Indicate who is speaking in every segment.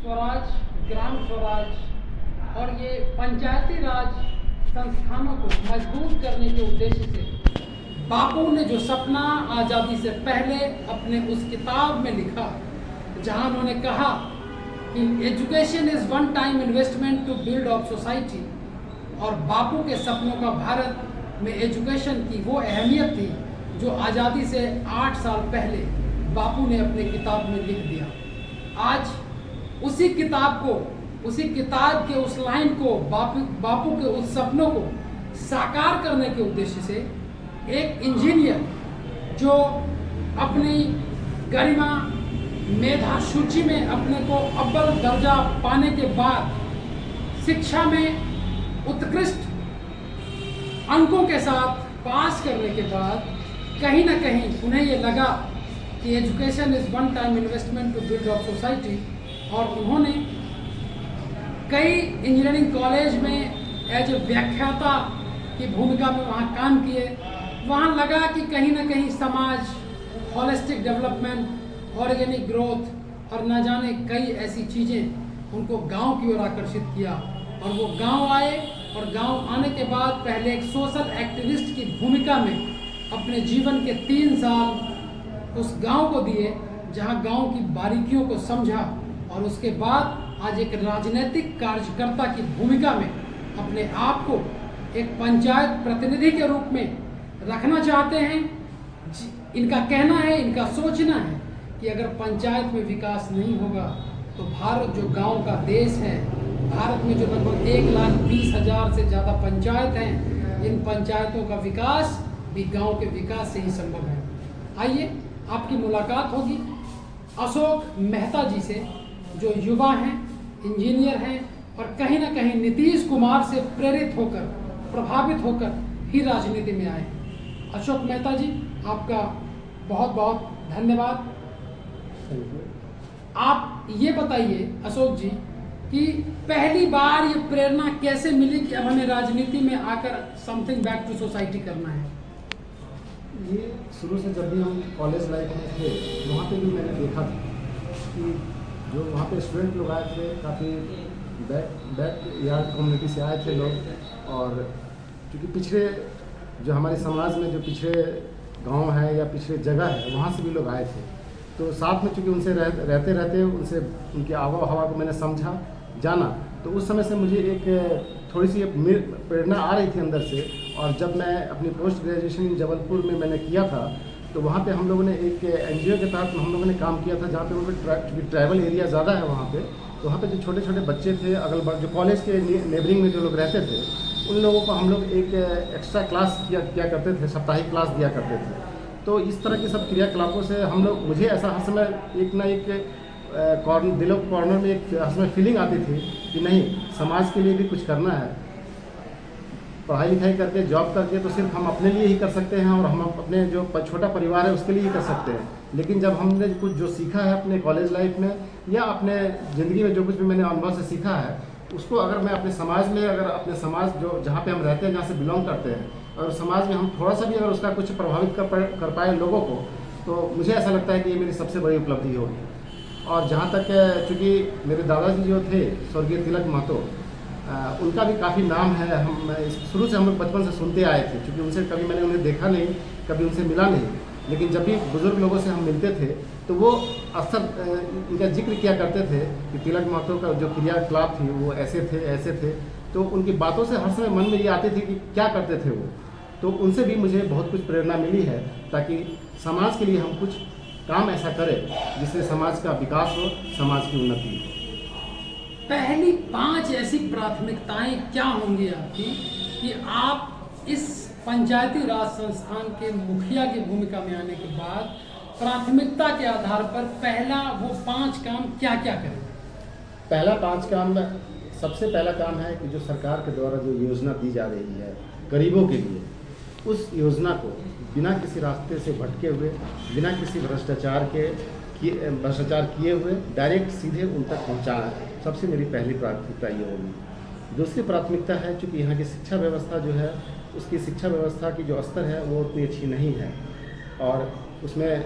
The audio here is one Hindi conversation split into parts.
Speaker 1: स्वराज, ग्राम स्वराज और ये पंचायती राज संस्थानों को मजबूत करने के उद्देश्य से बापू ने जो सपना आज़ादी से पहले अपने उस किताब में लिखा, जहां उन्होंने कहा कि education is one time investment to build of society, और बापू के सपनों का भारत में एजुकेशन की वो अहमियत थी जो आज़ादी से 8 साल पहले बापू ने अपनी किताब में लिख दिया। आज उसी किताब के उस लाइन को, बापू के उस सपनों को साकार करने के उद्देश्य से एक इंजीनियर जो अपनी गरिमा मेधा सूची में अपने को अव्वल दर्जा पाने के बाद शिक्षा में उत्कृष्ट अंकों के साथ पास करने के बाद कहीं ना कहीं उन्हें ये लगा कि education is one time investment to build of society, और उन्होंने कई इंजीनियरिंग कॉलेज में एज ए व्याख्याता की भूमिका में वहाँ काम किए। वहाँ लगा कि कहीं ना कहीं समाज, होलिस्टिक डेवलपमेंट, ऑर्गेनिक ग्रोथ और न जाने कई ऐसी चीज़ें उनको गांव की ओर आकर्षित किया, और वो गांव आए और गांव आने के बाद पहले एक सोशल एक्टिविस्ट की भूमिका में अपने जीवन के 3 साल उस गांव को दिए, जहां गांव की बारीकियों को समझा, और उसके बाद आज एक राजनीतिक कार्यकर्ता की भूमिका में अपने आप को एक पंचायत प्रतिनिधि के रूप में रखना चाहते हैं। इनका कहना है, इनका सोचना है कि अगर पंचायत में विकास नहीं होगा तो भारत जो गांव का देश है, भारत में जो लगभग 1,20,000 से ज़्यादा पंचायत हैं, इन पंचायतों का विकास भी गांव के विकास से ही संभव है। आइए आपकी मुलाकात होगी अशोक मेहता जी से, जो युवा हैं, इंजीनियर हैं और कहीं ना कहीं नीतीश कुमार से प्रेरित होकर, प्रभावित होकर ही राजनीति में आए। अशोक मेहता जी, आपका बहुत बहुत धन्यवाद। आप ये बताइए अशोक जी कि पहली बार ये प्रेरणा कैसे मिली कि अब हमें राजनीति में आकर समथिंग बैक टू सोसाइटी करना है?
Speaker 2: ये शुरू से जब भी हम कॉलेज लाइफ में थे, वहाँ पे भी मैंने देखा था कि जो वहाँ पे स्टूडेंट लोग आए थे, काफ़ी बैक यार्ड कम्युनिटी से आए थे लोग, और क्योंकि पिछड़े जो हमारे समाज में जो पिछड़े गांव है या पिछड़े जगह है, वहाँ से भी लोग आए थे। तो साथ में चूँकि उनसे रहते रहते उनसे उनकी आवा हवा को मैंने समझा, जाना, तो उस समय से मुझे एक थोड़ी सी प्रेरणा आ रही थी अंदर से। और जब मैं अपनी पोस्ट ग्रेजुएशन जबलपुर में मैंने किया था, तो वहाँ पे हम लोगों ने एक एनजीओ के तहत हम लोगों ने काम किया था, जहाँ पे उनके ट्राइबल एरिया ज़्यादा है वहाँ पे। तो वहाँ पे जो छोटे छोटे बच्चे थे, अगल बगल जो कॉलेज के नेबरिंग में जो लोग रहते थे, उन लोगों को हम लोग एक एक्स्ट्रा क्लास किया करते थे, साप्ताहिक क्लास दिया करते थे। तो इस तरह की सब क्रियाकलापों से हम लोग, मुझे ऐसा हर समय एक ना एक दिलों कॉर्नर में एक हर समय फीलिंग आती थी कि नहीं, समाज के लिए भी कुछ करना है। पढ़ाई लिखाई करके, जॉब करके तो सिर्फ हम अपने लिए ही कर सकते हैं, और हम अपने जो छोटा परिवार है उसके लिए ही कर सकते हैं। लेकिन जब हमने कुछ जो सीखा है अपने कॉलेज लाइफ में या अपने ज़िंदगी में जो कुछ भी मैंने अनुभव से सीखा है, उसको अगर मैं अपने समाज में, अगर अपने समाज जो जहाँ पे हम रहते हैं, जहाँ से बिलोंग करते हैं, और समाज में हम थोड़ा सा भी अगर उसका कुछ प्रभावित कर पाए लोगों को, तो मुझे ऐसा लगता है कि ये मेरी सबसे बड़ी उपलब्धि होगी। और जहाँ तक चूँकि मेरे दादाजी जो थे स्वर्गीय तिलक महतो, उनका भी काफ़ी नाम है। हम शुरू से हम लोग बचपन से सुनते आए थे, क्योंकि उनसे कभी मैंने उन्हें देखा नहीं, कभी उनसे मिला नहीं, लेकिन जब भी बुज़ुर्ग लोगों से हम मिलते थे तो वो अक्सर इनका जिक्र किया करते थे कि तिलक महतो का जो क्रियाकलाप थी वो ऐसे थे। तो उनकी बातों से हर समय मन में ये आती थी कि क्या करते थे वो। तो उनसे भी मुझे बहुत कुछ प्रेरणा मिली है, ताकि समाज के लिए हम कुछ काम ऐसा करें जिससे समाज का विकास हो, समाज की उन्नति हो।
Speaker 1: पहली 5 ऐसी प्राथमिकताएं क्या होंगी आपकी कि आप इस पंचायती राज संस्थान के मुखिया की भूमिका में आने के बाद प्राथमिकता के आधार पर पहला वो 5 काम क्या क्या करें?
Speaker 2: पहला 5 काम, सबसे पहला काम है कि जो सरकार के द्वारा जो योजना दी जा रही है गरीबों के लिए, उस योजना को बिना किसी रास्ते से भटके हुए, बिना किसी भ्रष्टाचार किए हुए डायरेक्ट सीधे उन तक पहुँचाना है। सबसे मेरी पहली प्राथमिकता ये होगी। दूसरी प्राथमिकता है, चूँकि यहाँ की शिक्षा व्यवस्था जो है, उसकी शिक्षा व्यवस्था की जो स्तर है वो उतनी अच्छी नहीं है, और उसमें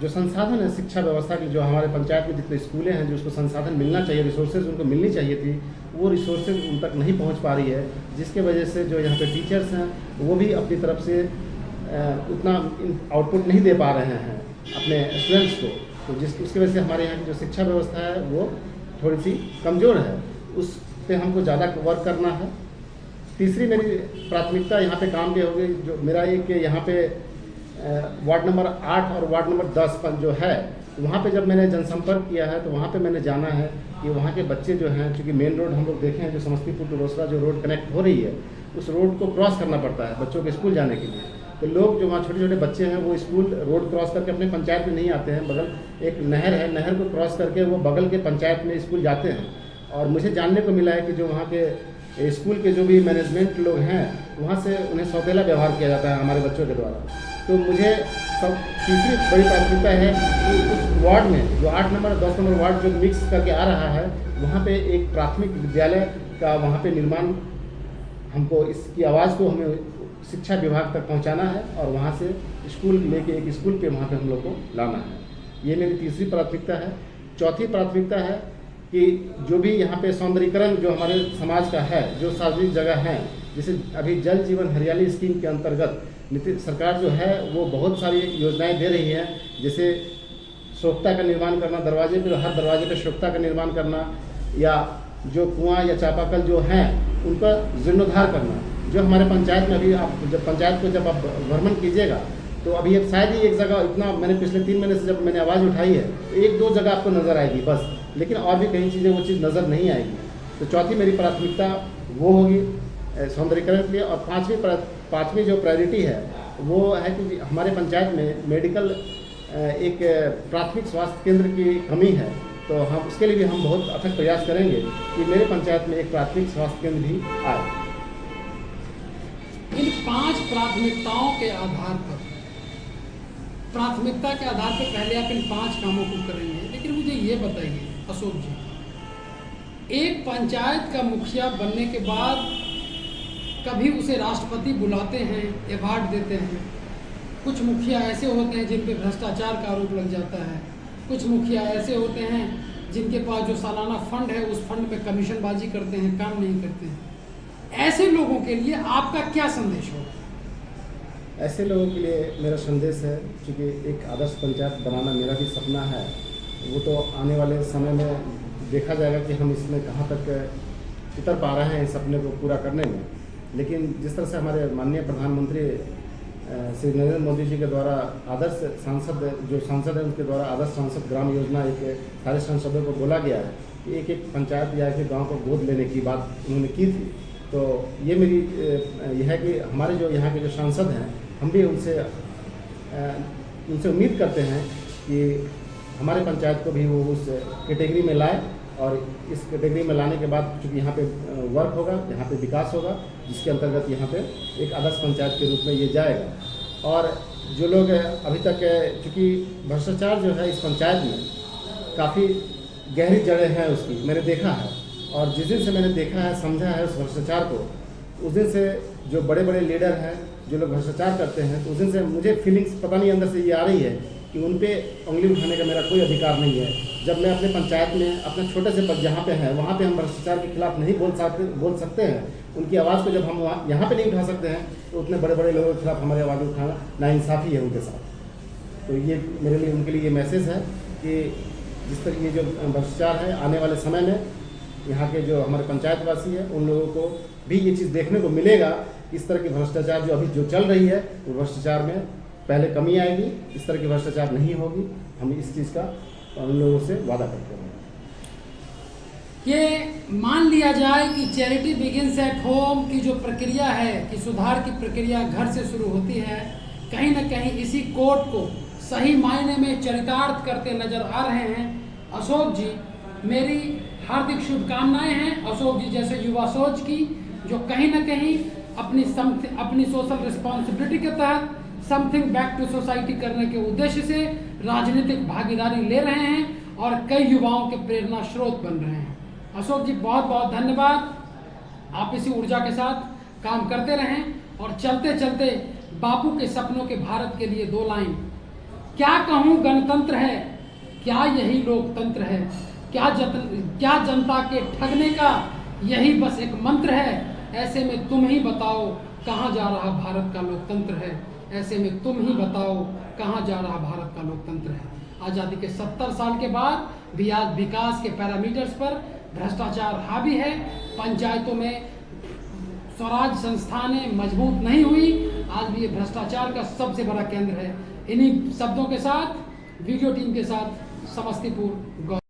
Speaker 2: जो संसाधन है शिक्षा व्यवस्था के, जो हमारे पंचायत में जितने स्कूलें हैं जो उसको संसाधन मिलना चाहिए, रिसोर्सेज उनको मिलनी चाहिए थी, वो रिसोर्सेज उन तक नहीं पहुंच पा रही है, जिसके वजह से जो यहाँ पे टीचर्स हैं वो भी अपनी तरफ से उतना आउटपुट नहीं दे पा रहे हैं अपने स्टूडेंट्स को। तो उसकी वजह से हमारे यहाँ की जो शिक्षा व्यवस्था है वो थोड़ी सी कमज़ोर है, उस पर हमको ज़्यादा वर्क करना है। तीसरी मेरी प्राथमिकता यहाँ पे काम की होगी, जो मेरा एक यहाँ पे वार्ड नंबर 8 और वार्ड नंबर 10 पर जो है, वहाँ पे जब मैंने जनसंपर्क किया है तो वहाँ पे मैंने जाना है कि वहाँ के बच्चे जो हैं, क्योंकि मेन रोड हम लोग देखे हैं जो समस्तीपुर टू रोसड़ा जो रोड कनेक्ट हो रही है, उस रोड को क्रॉस करना पड़ता है बच्चों के स्कूल जाने के लिए। तो लोग जो वहाँ छोटे छोटे बच्चे हैं वो स्कूल रोड क्रॉस करके अपने पंचायत में नहीं आते हैं, बगल एक नहर है, नहर को क्रॉस करके वो बगल के पंचायत में स्कूल जाते हैं। और मुझे जानने को मिला है कि जो वहाँ के स्कूल के जो भी मैनेजमेंट लोग हैं वहाँ से उन्हें सौतेला व्यवहार किया जाता है हमारे बच्चों के द्वारा। तो मुझे तीसरी बड़ी प्राथमिकता है कि उस वार्ड में जो 8 नंबर 10 नंबर वार्ड जो मिक्स करके आ रहा है, वहाँ पे एक प्राथमिक विद्यालय का वहाँ पे निर्माण, हमको इसकी आवाज़ को हमें शिक्षा विभाग तक पहुँचाना है और वहाँ से स्कूल लेके एक स्कूल पे वहाँ पे हम लोग को लाना है। ये मेरी तीसरी प्राथमिकता है। चौथी प्राथमिकता है कि जो भी यहाँ पे सौंदर्यीकरण जो हमारे समाज का है, जो सार्वजनिक जगह हैं, जैसे अभी जल जीवन हरियाली स्कीम के अंतर्गत नीतीश सरकार जो है वो बहुत सारी योजनाएं दे रही है, जैसे सोख्ता का निर्माण करना, दरवाजे पर हर दरवाजे पर सोख्ता का निर्माण करना, या जो कुआं या चापाकल जो हैं उनका जीर्णोद्धार करना। जो हमारे पंचायत में अभी आप जब पंचायत को जब आप भ्रमण कीजिएगा तो अभी अब शायद ही एक जगह, इतना मैंने पिछले 3 महीने से जब मैंने आवाज़ उठाई है, 1-2 जगह आपको नज़र आएगी बस, लेकिन और भी कई चीज़ें वो चीज़ नज़र नहीं आएगी। तो चौथी मेरी प्राथमिकता वो होगी सौंदर्यीकरण के लिए। और पाँचवीं जो प्रायोरिटी है वो है कि हमारे पंचायत में मेडिकल एक प्राथमिक स्वास्थ्य केंद्र की कमी है, तो हम उसके लिए भी हम बहुत अथक प्रयास करेंगे कि मेरे पंचायत में एक प्राथमिक स्वास्थ्य केंद्र भी आए।
Speaker 1: इन 5 प्राथमिकताओं के आधार पर, प्राथमिकता के आधार पर पहले आप इन 5 कामों को करेंगे, लेकिन मुझे ये बताइए अशोक जी, एक पंचायत का मुखिया बनने के बाद कभी उसे राष्ट्रपति बुलाते हैं, अवार्ड देते हैं, कुछ मुखिया ऐसे होते हैं जिन पे भ्रष्टाचार का आरोप लग जाता है, कुछ मुखिया ऐसे होते हैं जिनके पास जो सालाना फंड है उस फंड में कमीशनबाजी करते हैं, काम नहीं करते हैं। ऐसे लोगों के लिए आपका क्या संदेश होगा?
Speaker 2: ऐसे लोगों के लिए मेरा संदेश है, क्योंकि एक आदर्श पंचायत बनाना मेरा भी सपना है, वो तो आने वाले समय में देखा जाएगा कि हम इसमें कहाँ तक उतर पा रहे हैं इस सपने को पूरा करने में। लेकिन जिस तरह से हमारे माननीय प्रधानमंत्री श्री नरेंद्र मोदी जी के द्वारा आदर्श सांसद है उनके द्वारा आदर्श सांसद ग्राम योजना एक सारे सांसदों को बोला गया है कि एक एक पंचायत या एक गाँव को गोद लेने की बात उन्होंने की थी। तो ये मेरी यह है कि हमारे जो यहाँ के जो सांसद हैं, हम भी उनसे उम्मीद करते हैं कि हमारे पंचायत को भी वो उस कैटेगरी में लाए, और इस कैटेगरी में लाने के बाद चूँकि यहाँ पे वर्क होगा, यहाँ पे विकास होगा, जिसके अंतर्गत यहाँ पे एक आदर्श पंचायत के रूप में ये जाएगा। और जो लोग अभी तक, चूँकि भ्रष्टाचार जो है इस पंचायत में काफ़ी गहरी जड़ें हैं उसकी, मैंने देखा है, और जिस दिन से मैंने देखा है, समझा है उस भ्रष्टाचार को, उस दिन से जो बड़े बड़े लीडर हैं जो लोग भ्रष्टाचार करते हैं, तो उस दिन से मुझे फीलिंग्स पता नहीं अंदर से ये आ रही है कि उन पे उंगली उठाने का मेरा कोई अधिकार नहीं है। जब मैं अपने पंचायत में अपने छोटे से पद जहाँ पे हैं वहाँ पे हम भ्रष्टाचार के खिलाफ नहीं बोल सकते हैं, उनकी आवाज़ को जब हम यहाँ पे नहीं उठा सकते हैं, तो उतने बड़े बड़े लोगों के खिलाफ हमारी आवाज़ उठाना नाइंसाफ़ी है उनके साथ। तो ये मेरे लिए उनके लिए ये मैसेज है कि जिस तरह ये जो भ्रष्टाचार है, आने वाले समय में यहाँ के जो हमारे पंचायतवासी हैं उन लोगों को भी ये चीज़ देखने को मिलेगा। इस तरह की भ्रष्टाचार जो अभी जो चल रही है, वो भ्रष्टाचार में पहले कमी आएगी, इस तरह की भ्रष्टाचार नहीं होगी। हम इस चीज़ का उन लोगों से वादा करते हैं।
Speaker 1: ये मान लिया जाए कि चैरिटी बिगिंस एट होम की जो प्रक्रिया है, कि सुधार की प्रक्रिया घर से शुरू होती है, कहीं ना कहीं इसी कोड को सही मायने में चरितार्थ करते नजर आ रहे हैं। अशोक जी, मेरी हार्दिक शुभकामनाएं हैं अशोक जी जैसे युवा सोच की, जो कहीं ना कहीं अपनी सोशल रिस्पॉन्सिबिलिटी के तहत समथिंग बैक टू सोसाइटी करने के उद्देश्य से राजनीतिक भागीदारी ले रहे हैं और कई युवाओं के प्रेरणा स्रोत बन रहे हैं। अशोक जी, बहुत बहुत धन्यवाद। आप इसी ऊर्जा के साथ काम करते रहें और चलते चलते बापू के सपनों के भारत के लिए 2 लाइन क्या कहूँ गणतंत्र है, क्या यही लोकतंत्र है, क्या जनता के ठगने का यही बस एक मंत्र है। ऐसे में तुम ही बताओ कहाँ जा रहा भारत का लोकतंत्र है। ऐसे में तुम ही बताओ कहाँ जा रहा भारत का लोकतंत्र है। आज़ादी के 70 साल के बाद भी आज विकास के पैरामीटर्स पर भ्रष्टाचार हावी है। पंचायतों में स्वराज संस्थानें मजबूत नहीं हुई। आज भी ये भ्रष्टाचार का सबसे बड़ा केंद्र है। इन्हीं शब्दों के साथ वीडियो टीम के साथ समस्तीपुर